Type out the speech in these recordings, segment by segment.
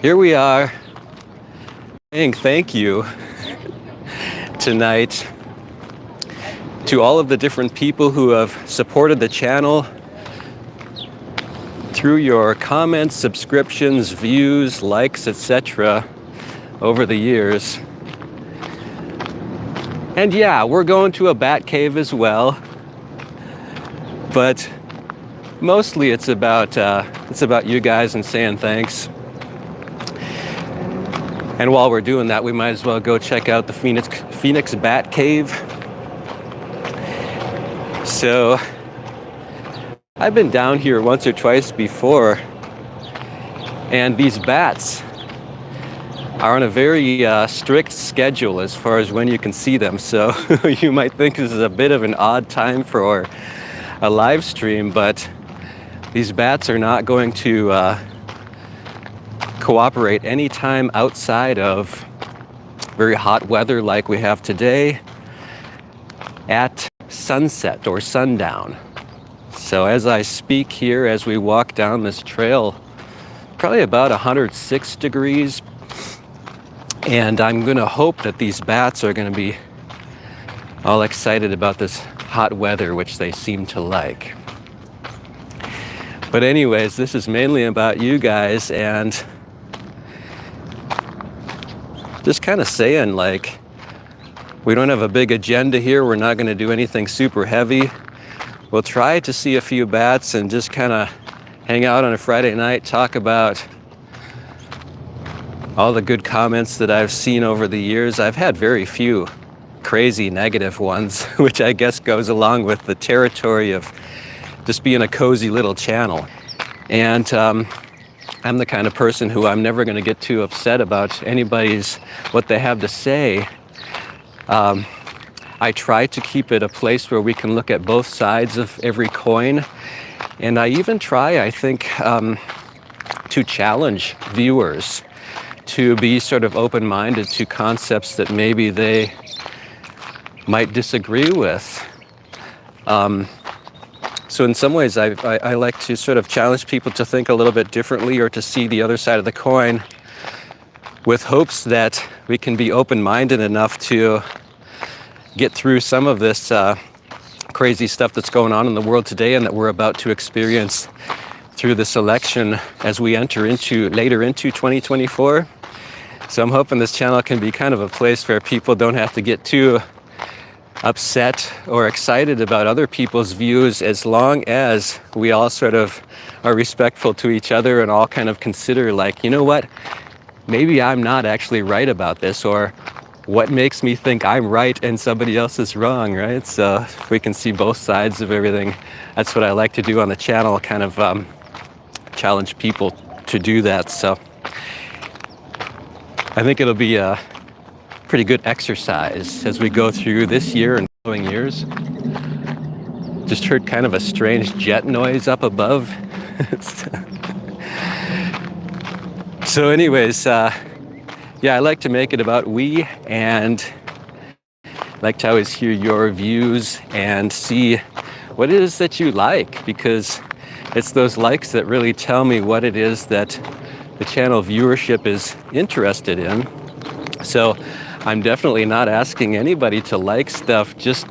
Here we are saying thank you tonight to all of the different people who have supported the channel through your comments, subscriptions, views, likes, etc. over the years. And yeah, we're going to a bat cave as well, but mostly it's about you guys and saying thanks. And while we're doing that, we might as well go check out the Phoenix Bat Cave. So I've been down here once or twice before, and these bats are on a very strict schedule as far as when you can see them. So you might think this is a bit of an odd time for a live stream, but these bats are not going to cooperate anytime outside of very hot weather like we have today at sunset or sundown. So as I speak here, as we walk down this trail, probably about 106 degrees, and I'm gonna hope that these bats are gonna be all excited about this hot weather, which they seem to like. But anyways, this is mainly about you guys, and just kind of saying, like, we don't have a big agenda here. We're not going to do anything super heavy. We'll try to see a few bats and just kind of hang out on a Friday night, talk about all the good comments that I've seen over the years. I've had very few crazy negative ones, which I guess goes along with the territory of just being a cozy little channel. And I'm the kind of person who I'm never going to get too upset about what they have to say. I try to keep it a place where we can look at both sides of every coin. And I even try, I think, to challenge viewers to be sort of open-minded to concepts that maybe they might disagree with. So in some ways, I like to sort of challenge people to think a little bit differently or to see the other side of the coin, with hopes that we can be open-minded enough to get through some of this crazy stuff that's going on in the world today and that we're about to experience through this election as we enter later into 2024. So I'm hoping this channel can be kind of a place where people don't have to get too upset or excited about other people's views, as long as we all sort of are respectful to each other and all kind of consider, like, you know what, maybe I'm not actually right about this, or what makes me think I'm right and somebody else is wrong, right? So if we can see both sides of everything, that's what I like to do on the channel, kind of challenge people to do that. So I think it'll be a pretty good exercise as we go through this year and following years. Just heard kind of a strange jet noise up above. So anyways, yeah, I like to make it about we, and like to always hear your views and see what it is that you like, because it's those likes that really tell me what it is that the channel viewership is interested in. So I'm definitely not asking anybody to like stuff just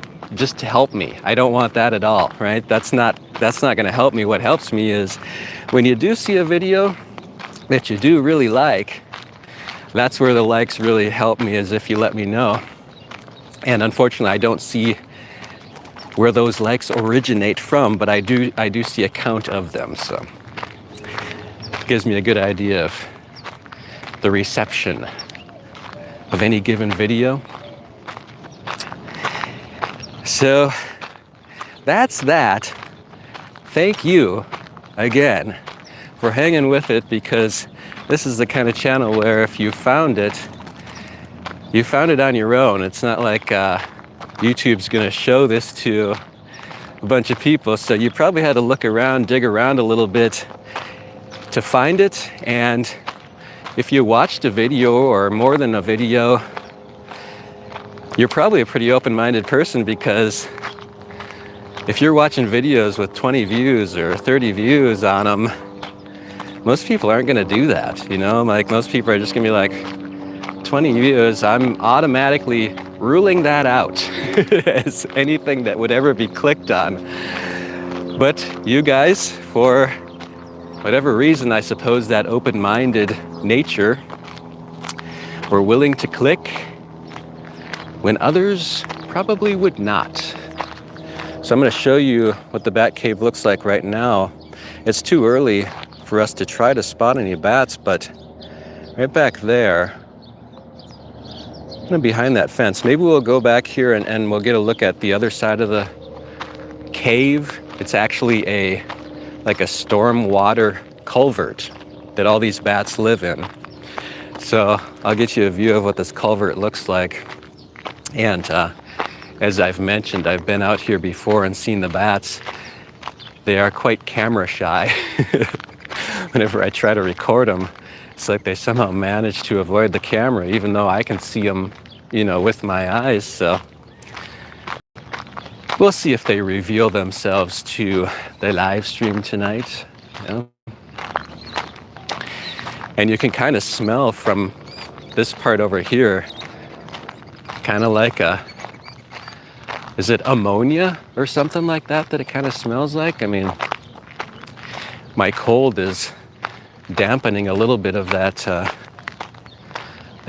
to help me. I don't want that at all, right? That's not going to help me. What helps me is when you do see a video that you do really like, that's where the likes really help me, is if you let me know. And unfortunately, I don't see where those likes originate from, but I do see a count of them. So it gives me a good idea of the reception of any given video. So that's that. Thank you again for hanging with it, because this is the kind of channel where if you found it on your own. It's not like YouTube's gonna show this to a bunch of people, so you probably had to look around, dig around a little bit to find it. And if you watched a video or more than a video, you're probably a pretty open-minded person, because if you're watching videos with 20 views or 30 views on them, most people aren't going to do that, you know? Like, most people are just going to be like, 20 views, I'm automatically ruling that out as anything that would ever be clicked on. But you guys, for whatever reason, I suppose that open-minded nature, were willing to click when others probably would not. So I'm going to show you what the bat cave looks like right now. It's too early for us to try to spot any bats, but right back there, behind that fence, maybe we'll go back here and we'll get a look at the other side of the cave. It's actually like a storm water culvert that all these bats live in. So I'll get you a view of what this culvert looks like. And as I've mentioned, I've been out here before and seen the bats. They are quite camera shy. Whenever I try to record them, it's like they somehow manage to avoid the camera, even though I can see them, you know, with my eyes. So we'll see if they reveal themselves to the live stream tonight. You know? And you can kind of smell from this part over here, kind of like is it ammonia or something like that it kind of smells like? I mean, my cold is dampening a little bit of that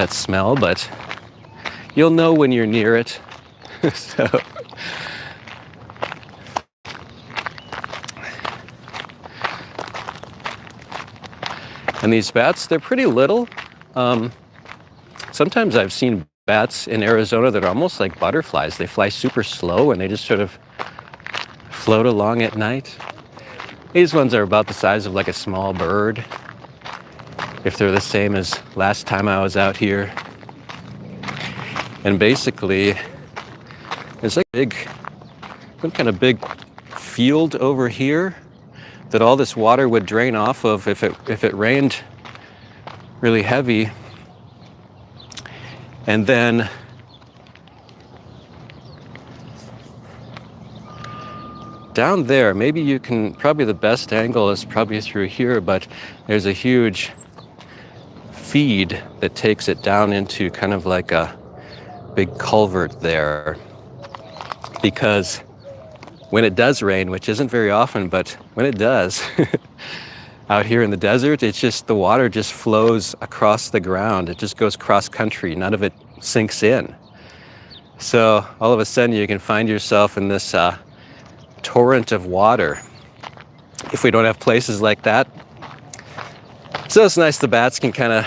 smell, but you'll know when you're near it. So, and these bats, they're pretty little. Sometimes I've seen bats in Arizona that are almost like butterflies. They fly super slow and they just sort of float along at night. These ones are about the size of like a small bird, if they're the same as last time I was out here. And basically, there's like some kind of big field over here that all this water would drain off of if it rained really heavy. And then down there, maybe you can, probably the best angle is probably through here, but there's a huge feed that takes it down into kind of like a big culvert there. Because when it does rain, which isn't very often, but when it does, out here in the desert, it's just, the water just flows across the ground. It just goes cross country. None of it sinks in. So all of a sudden you can find yourself in this torrent of water if we don't have places like that. So it's nice the bats can kind of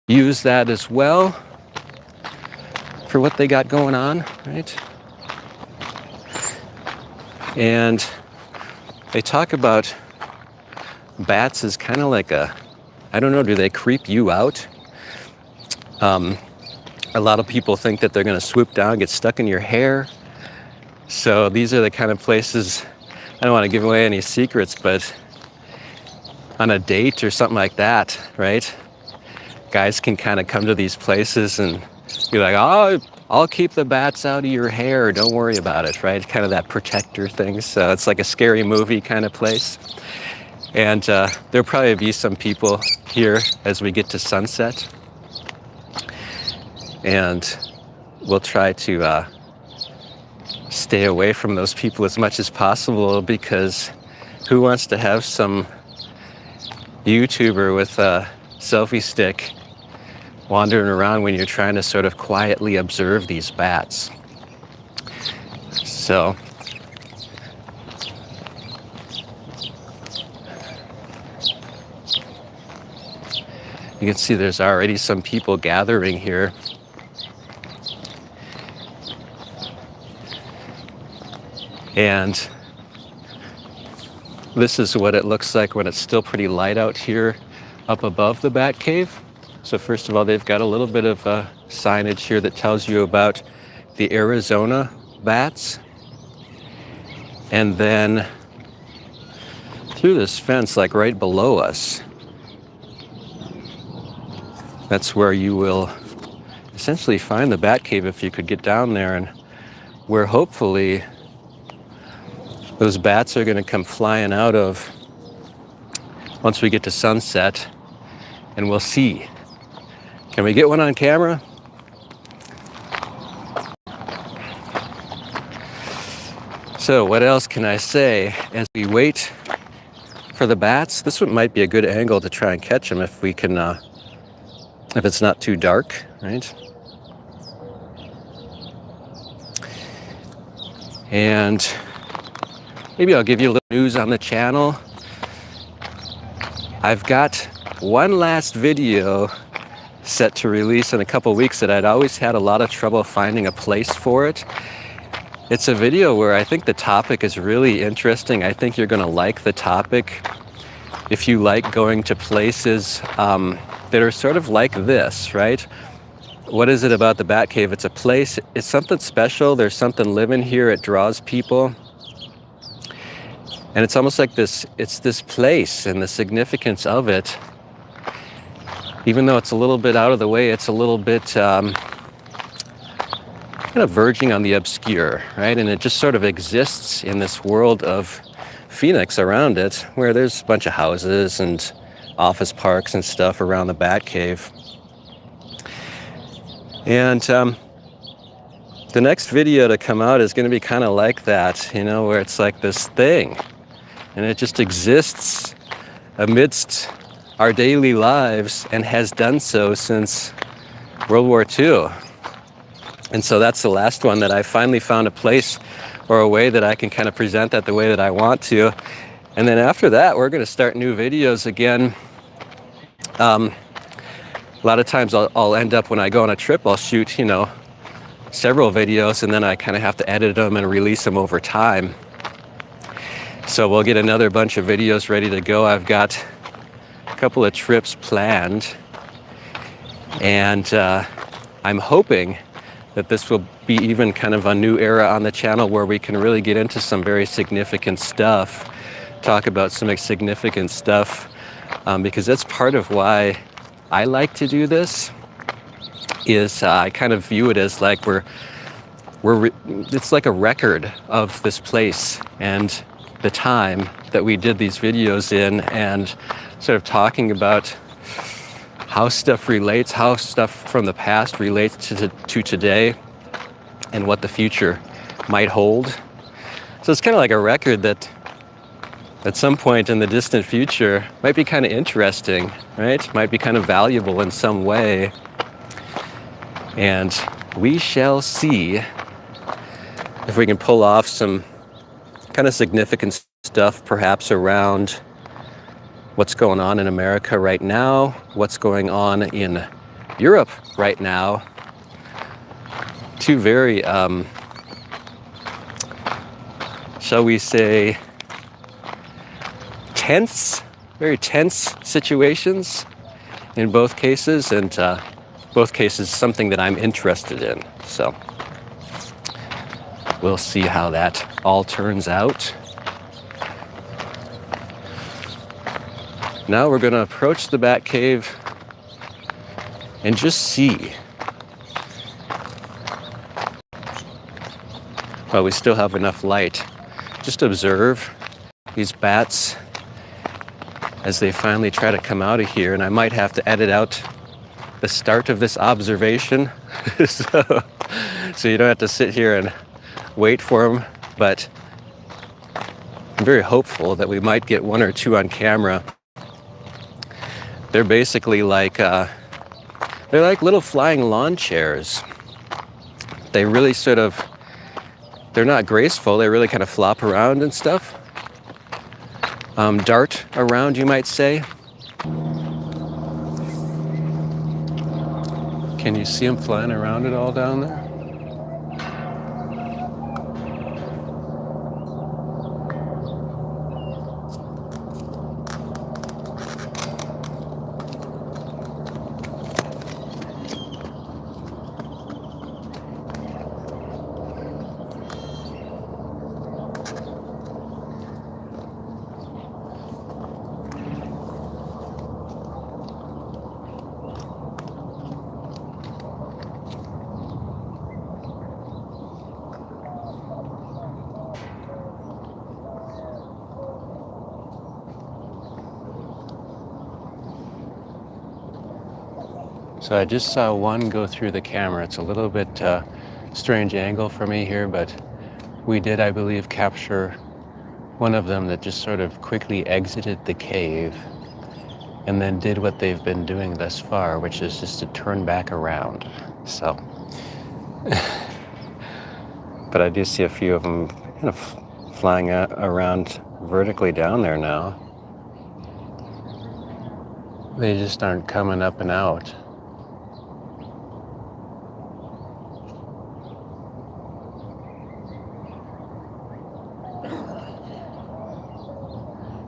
use that as well for what they got going on, right? And they talk about bats as kind of like I don't know, do they creep you out? A lot of people think that they're going to swoop down, get stuck in your hair. So these are the kind of places, I don't want to give away any secrets, but on a date or something like that, right? Guys can kind of come to these places and be like, oh, I'll keep the bats out of your hair, don't worry about it, right? Kind of that protector thing. So it's like a scary movie kind of place. And there'll probably be some people here as we get to sunset. And we'll try to stay away from those people as much as possible, because who wants to have some YouTuber with a selfie stick wandering around when you're trying to sort of quietly observe these bats? So you can see there's already some people gathering here. And this is what it looks like when it's still pretty light out here up above the bat cave. So first of all, they've got a little bit of signage here that tells you about the Arizona bats. And then through this fence, like right below us, that's where you will essentially find the bat cave if you could get down there, and where hopefully those bats are going to come flying out of once we get to sunset, and we'll see. Can we get one on camera? So what else can I say as we wait for the bats? This one might be a good angle to try and catch them if we can, if it's not too dark, right? And maybe I'll give you a little news on the channel. I've got one last video set to release in a couple weeks that I'd always had a lot of trouble finding a place for it. It's a video where I think the topic is really interesting. I think you're going to like the topic if you like going to places that are sort of like this, right? What is it about the Bat Cave? It's a place, it's something special. There's something living here. It draws people. And it's almost like this, it's this place and the significance of it. Even though it's a little bit out of the way, it's a little bit kind of verging on the obscure, right? And it just sort of exists in this world of Phoenix around it, where there's a bunch of houses and office parks and stuff around the Bat Cave. And the next video to come out is going to be kind of like that, you know, where it's like this thing, and it just exists amidst our daily lives and has done so since World War II. And so that's the last one that I finally found a place or a way that I can kind of present that the way that I want to. And then after that, we're going to start new videos again. A lot of times I'll end up, when I go on a trip, I'll shoot, you know, several videos, and then I kind of have to edit them and release them over time. So we'll get another bunch of videos ready to go. I've got a couple of trips planned, and I'm hoping that this will be even kind of a new era on the channel where we can really get into some very significant stuff, talk about some significant stuff, because that's part of why I like to do this. Is I kind of view it as like it's like a record of this place and the time that we did these videos in, and sort of talking about how stuff relates, how stuff from the past relates to today, and what the future might hold. So it's kind of like a record that at some point in the distant future might be kind of interesting, right? Might be kind of valuable in some way. And we shall see if we can pull off some kind of significant stuff, perhaps around what's going on in America right now, what's going on in Europe right now. Two very, shall we say, very tense situations in both cases, and both cases something that I'm interested in. So we'll see how that all turns out. Now we're going to approach the Bat Cave and just see. Well, we still have enough light. Just observe these bats as they finally try to come out of here. And I might have to edit out the start of this observation so you don't have to sit here and wait for them. But I'm very hopeful that we might get one or two on camera. They're basically like, they're like little flying lawn chairs. They really sort of, they're not graceful. They really kind of flop around and stuff. Dart around, you might say. Can you see them flying around it all down there? So I just saw one go through the camera. It's a little bit strange angle for me here, but we did, I believe, capture one of them that just sort of quickly exited the cave and then did what they've been doing thus far, which is just to turn back around. So, but I do see a few of them kind of flying around vertically down there now. They just aren't coming up and out.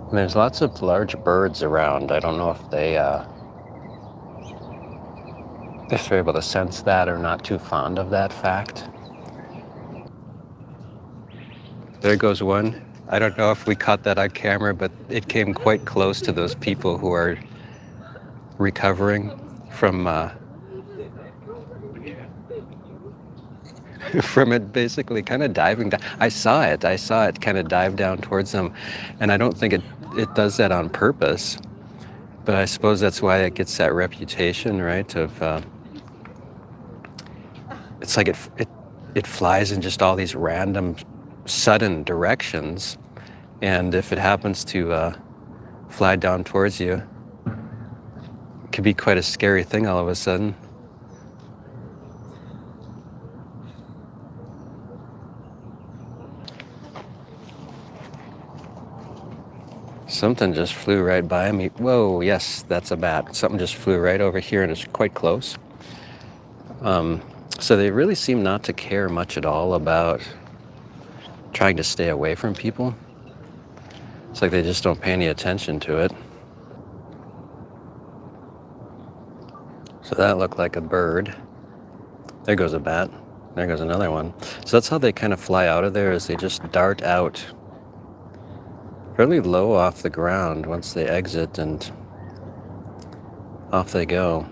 And there's lots of large birds around. I don't know if if they're able to sense that or not too fond of that fact. There goes one. I don't know if we caught that on camera, but it came quite close to those people who are recovering from from it basically kind of diving down. I saw it kind of dive down towards them, and I don't think it does that on purpose, but I suppose that's why it gets that reputation, right, of it's like it flies in just all these random sudden directions, and if it happens to fly down towards you, it could be quite a scary thing all of a sudden. Something just flew right by me. Whoa, yes, that's a bat. Something just flew right over here and it's quite close. So they really seem not to care much at all about trying to stay away from people. It's like they just don't pay any attention to it. So that looked like a bird. There goes a bat. There goes another one. So that's how they kind of fly out of there, is they just dart out fairly low off the ground once they exit, and off they go.